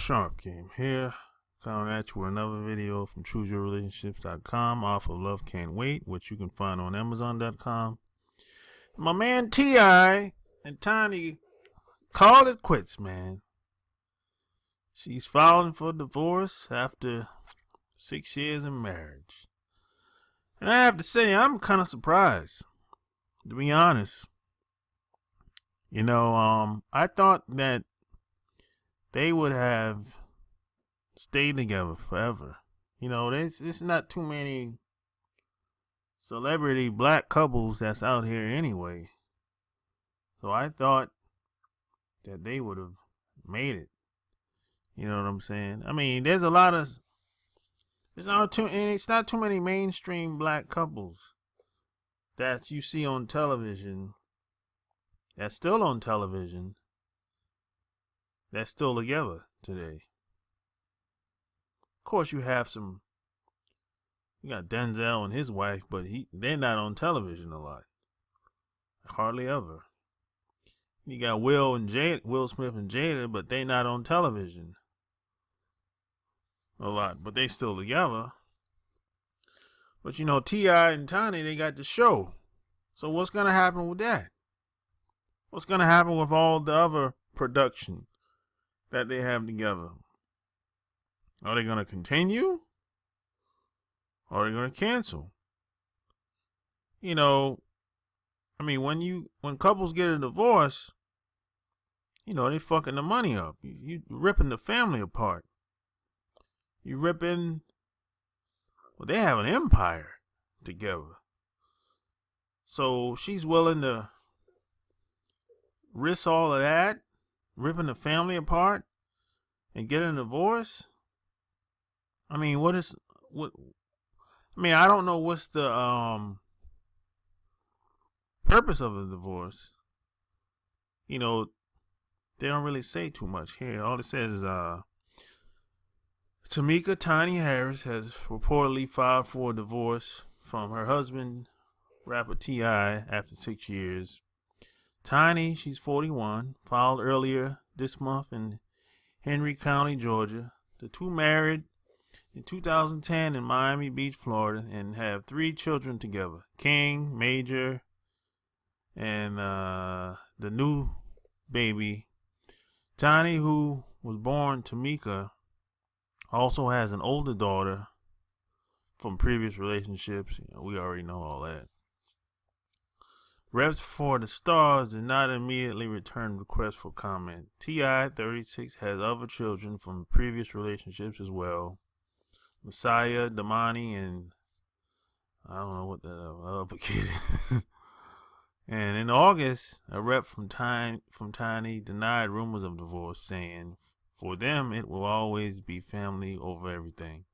Shark Game here, coming at you with another video from ChooseYourRelationships.com off of Love Can't Wait, which you can find on Amazon.com. My man T.I. and Tiny called it quits, man. She's filing for divorce after 6 years in marriage. And I have to say, I'm kind of surprised, to be honest. I thought that they would have stayed together forever. There's not too many celebrity black couples that's out here anyway. So I thought that they would have made it. You know what I'm saying? I mean, there's a lot of, it's not too many mainstream black couples that you see on television, that's still on television, that's still together today. Of course, you got Denzel and his wife, but they're not on television a lot. Hardly ever. You got Will Smith and Jada, but they not on television a lot, but they still together. But T.I. and Tiny, they got the show. So what's going to happen with that? What's going to happen with all the other production that they have together? Are they going to continue? Or are they going to cancel? When couples get a divorce, they fucking the money up. You ripping the family apart. They have an empire together. So she's willing to risk all of that, ripping the family apart, and getting a divorce? I don't know what's the purpose of the divorce. They don't really say too much here. All it says is Tamika Tiny Harris has reportedly filed for a divorce from her husband, rapper T.I., after 6 years. Tiny, she's 41, filed earlier this month in Henry County, Georgia. The two married in 2010 in Miami Beach, Florida, and have 3 children together. King, Major, and the new baby. Tiny, who was born Tamika, also has an older daughter from previous relationships. We already know all that. Reps for the stars did not immediately return requests for comment. T.I., 36, has other children from previous relationships as well. Messiah, Damani, and I don't know what that other kid is. And in August, a rep from Tiny denied rumors of divorce, saying, "For them, it will always be family over everything."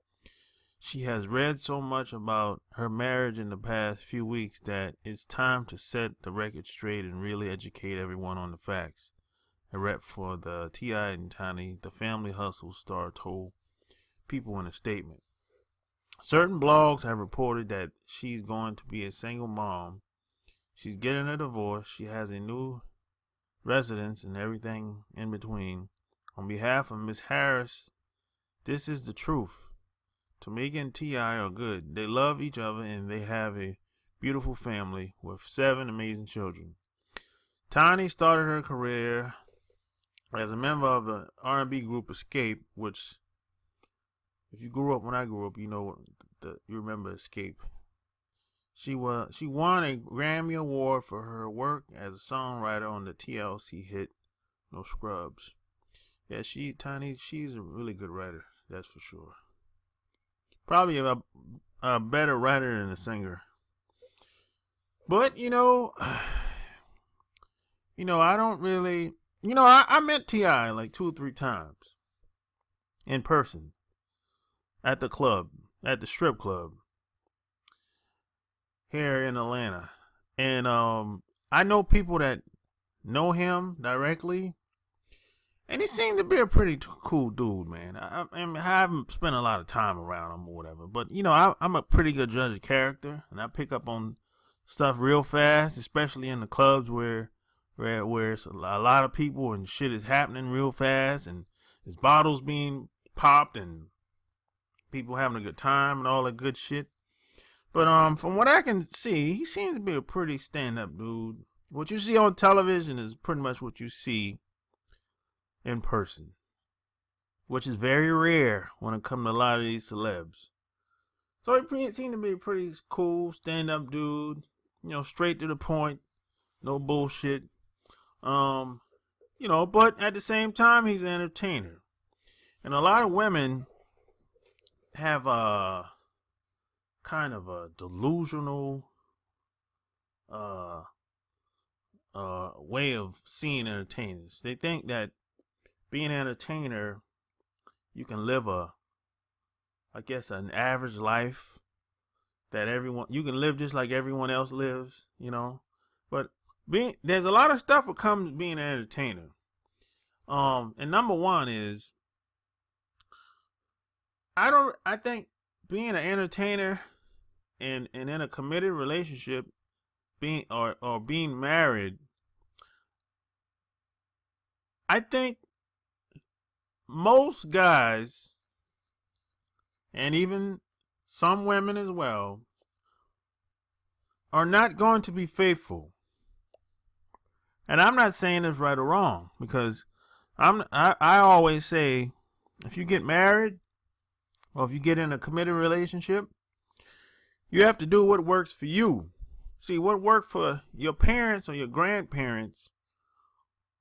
She has read so much about her marriage in the past few weeks that it's time to set the record straight and really educate everyone on the facts. A rep for the T.I. and Tiny, the Family Hustle star, told people in a statement. Certain blogs have reported that she's going to be a single mom. She's getting a divorce. She has a new residence and everything in between. On behalf of Miss Harris, this is the truth. Tamika and T.I. are good. They love each other and they have a beautiful family with 7 amazing children. Tiny started her career as a member of the R&B group Escape, which, if you grew up when I grew up, you remember Escape. She won a Grammy Award for her work as a songwriter on the TLC hit No Scrubs. Yeah, she's a really good writer, that's for sure. Probably a better writer than a singer. But, I don't really, I met T.I. like 2 or 3 times in person at the strip club here in Atlanta. And I know people that know him directly, and he seemed to be a pretty cool dude, man. I haven't spent a lot of time around him or whatever, but I'm a pretty good judge of character, and I pick up on stuff real fast, especially in the clubs where it's a lot of people and shit is happening real fast, and There's bottles being popped and people having a good time and all that good shit. But from what I can see, he seems to be a pretty stand-up dude. What you see on television is pretty much what you see in person, which is very rare when it comes to a lot of these celebs. So he seemed to be a pretty cool stand-up dude. Straight to the point, no bullshit. But at the same time, he's an entertainer, and a lot of women have a kind of a delusional way of seeing entertainers. They think that being an entertainer, you can live an average life that you can live just like everyone else lives, But there's a lot of stuff that comes being an entertainer. And number one is, I think being an entertainer and in a committed relationship, being married, I think most guys, and even some women as well, are not going to be faithful. And I'm not saying it's right or wrong, because I always say, if you get married or if you get in a committed relationship, you have to do what works for you. See, what worked for your parents or your grandparents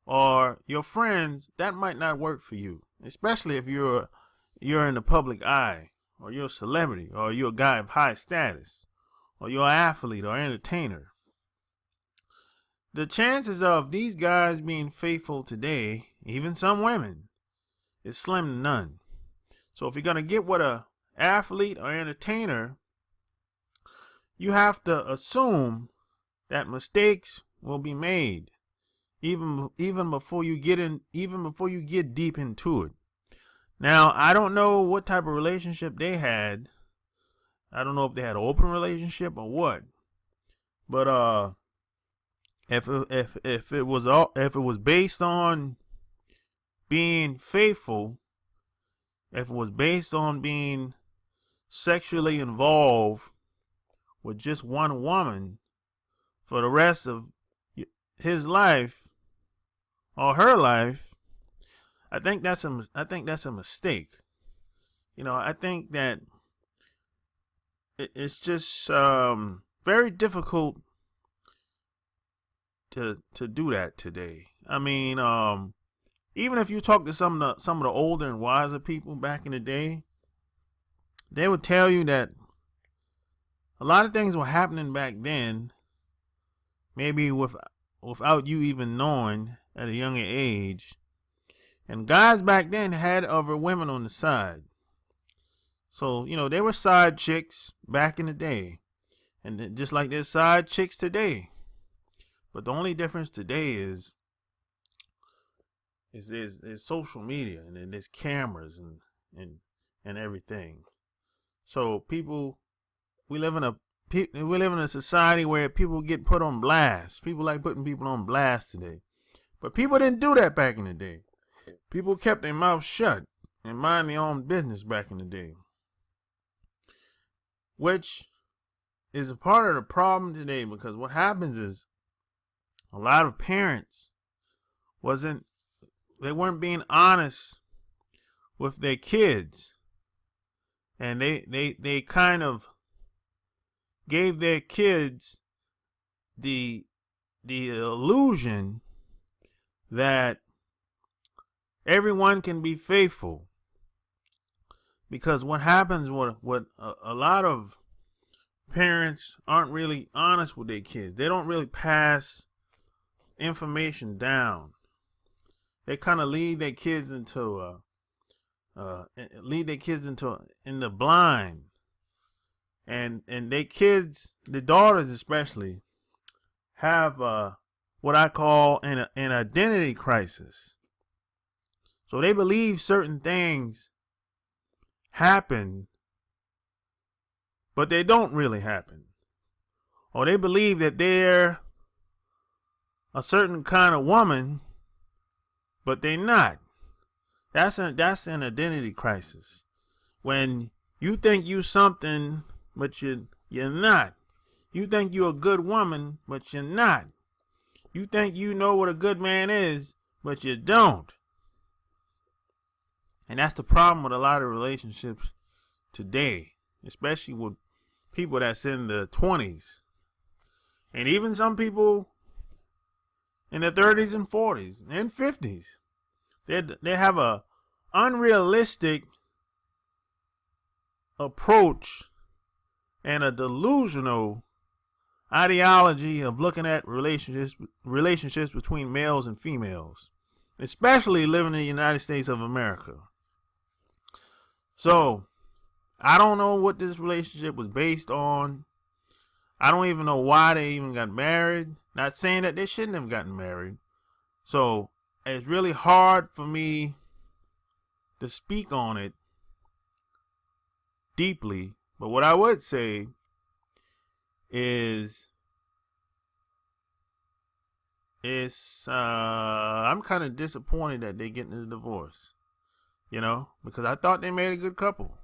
or your friends, that might not work for you, especially if you're in the public eye, or you're a celebrity, or you're a guy of high status, or you're an athlete or entertainer. The chances of these guys being faithful today, even some women, is slim to none. So if you're going to get with a athlete or entertainer, you have to assume that mistakes will be made, even before you get deep into it. Now, I don't know what type of relationship they had. I don't know if they had an open relationship or what. But if it was based on being faithful, if it was based on being sexually involved with just one woman for the rest of his life or her life, I think that's a mistake. I think that it's just very difficult to do that today. I mean, even if you talk to some of the older and wiser people back in the day, they would tell you that a lot of things were happening back then, maybe without you even knowing at a younger age. And guys back then had other women on the side. So, they were side chicks back in the day. And just like there's side chicks today. But the only difference today is social media, and then there's cameras and everything. So we live in a society where people get put on blast. People like putting people on blast today. But people didn't do that back in the day. People kept their mouth shut and mind their own business back in the day. Which is a part of the problem today, because what happens is a lot of parents weren't being honest with their kids. And they kind of gave their kids the illusion that everyone can be faithful. Because what happens, what a lot of parents aren't really honest with their kids. They don't really pass information down. They kind of lead their kids into in the blind. And their kids, the daughters especially, have what I call an identity crisis. So they believe certain things happen, but they don't really happen. Or they believe that they're a certain kind of woman, but they're not. That's an identity crisis. When you think you something, but you're not. You think you're a good woman, but you're not. You think you know what a good man is, but you don't. And that's the problem with a lot of relationships today, especially with people that's in the 20s. And even some people in their 30s and 40s and 50s. They have a unrealistic approach and a delusional ideology of looking at relationships between males and females, especially living in the United States of America. So, I don't know what this relationship was based on. I don't even know why they even got married. Not saying that they shouldn't have gotten married. So, it's really hard for me to speak on it deeply. But what I would say is I'm kind of disappointed that they're getting a divorce, because I thought they made a good couple.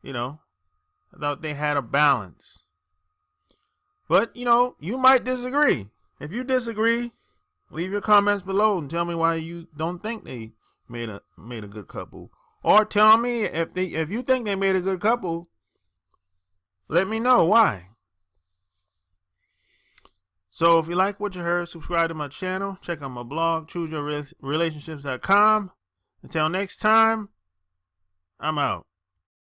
I thought they had a balance. But, you might disagree. If you disagree, leave your comments below and tell me why you don't think they made a good couple. Or tell me if you think they made a good couple, let me know why. So if you like what you heard, subscribe to my channel. Check out my blog, chooseyourrelationships.com. Until next time, I'm out.